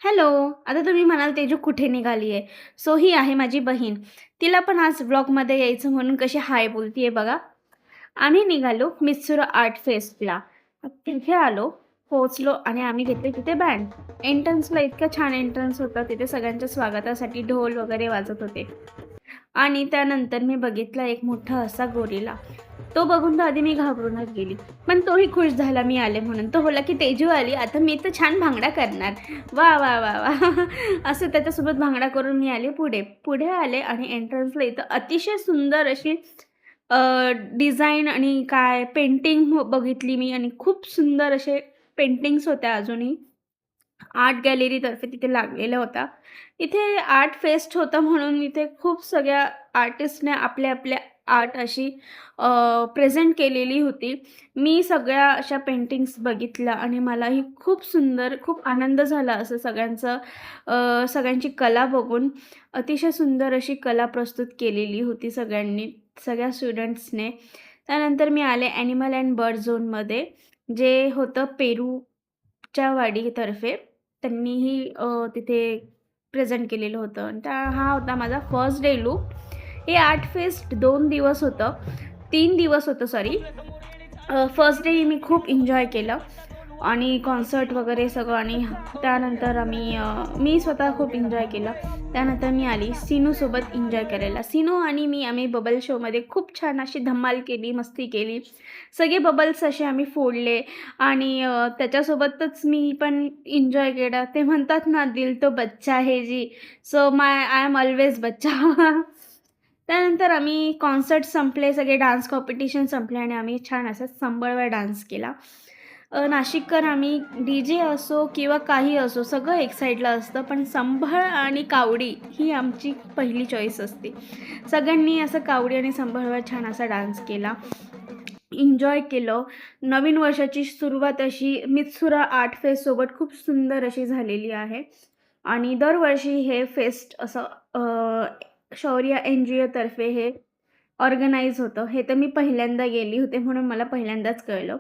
Hello. आता तुम्ही म्हणाल तेजू कुठे निघाली आहे? सो ही आहे माझी बहीण. तिला पण आज व्लॉगमध्ये यायचं म्हणून कशी हाय बोलतीये बघा. आम्ही निघालो मित्सुरा आर्ट फेस्टला. तिथे आलो, पोहोचलो आणि आम्ही घेतले तिथे बँड. एंट्रन्सला इतकं छान एंट्रन्स होतं. तिथे सगळ्यांच्या स्वागतासाठी ढोल वगैरे वाजत होते. आणि त्यानंतर मी बघितला एक मोठा असा गोरिला. तो बघून तर आधी मी घाबरूनच गेली. पण तोही खुश झाला मी आले म्हणून. तो बोलला की तेजू आली, आता मी तर छान भांगडा करणार. वाह! वाह! वाह! वाह! असं त्याच्यासोबत भांगडा करून मी आले पुढे. पुढे आले आणि एंट्रन्सला इथं अतिशय सुंदर अशी डिझाइन आणि काय पेंटिंग बघितली मी आणि खूप सुंदर असे पेंटिंग्स होत्या अजूनही. आर्ट गॅलरीतर्फे तिथे लागलेला होता. इथे आर्ट फेस्ट होतं म्हणून इथे खूप सगळ्या आर्टिस्टने आपल्या आर्ट अशी प्रेझेंट केलेली होती. मी सगळ्या अशा पेंटिंग्स बघितल्या आणि मलाही खूप सुंदर, खूप आनंद झाला असं सगळ्यांची कला बघून. अतिशय सुंदर अशी कला प्रस्तुत केलेली होती सगळ्यांनी, सगळ्या स्टुडंट्सने. त्यानंतर मी आले ॲनिमल अँड बर्ड झोनमध्ये, जे होतं पेरूच्या वाडीतर्फे. त्यांनीही तिथे प्रेझेंट केलेलं होतं आणि हा होता माझा फर्स्ट डे लूक. हे आर्ट फेस्ट 2 दिवस होतं, 3 दिवस होतं सॉरी. फर्स्ट डे मी खूप एन्जॉय केलं आणि कॉन्सर्ट वगैरे सगळं आणि त्यानंतर मी स्वतः खूप एन्जॉय केलं. त्यानंतर मी आली सीनूसोबत एन्जॉय करायला. सीनू आणि आम्ही बबल शोमध्ये खूप छान अशी धमाल केली, मस्ती केली. सगळे बबल्स असे आम्ही फोडले आणि त्याच्यासोबतच मी पण एन्जॉय केला. ते म्हणतात ना, दिल तो बच्चा है जी, सो आय एम ऑल्वेज बच्चा. त्यानंतर आम्ही कॉन्सर्ट संपले, सगळे डान्स कॉम्पिटिशन संपले आणि आम्ही छान असा संबळवर डान्स केला. नाशिककर आम्ही डी-जे असो किंवा काही असो सगळं एक साईडला असतं, पण संबळ आणि कावडी ही आमची पहिली चॉईस असते. सगळ्यांनी असं कावडी आणि संबळवर छान असा डान्स केला. एन्जॉय केलं. नवीन वर्षाची सुरुवात अशी मित्सुरा आर्ट फेस्टसोबत खूप सुंदर अशी झालेली आहे आणि दरवर्षी हे फेस्ट असं शौर्य एन-जी-ओतर्फे हे ऑर्गनाईज होतं. हे तर मी पहिल्यांदा गेली होते म्हणून मला पहिल्यांदाच कळलं.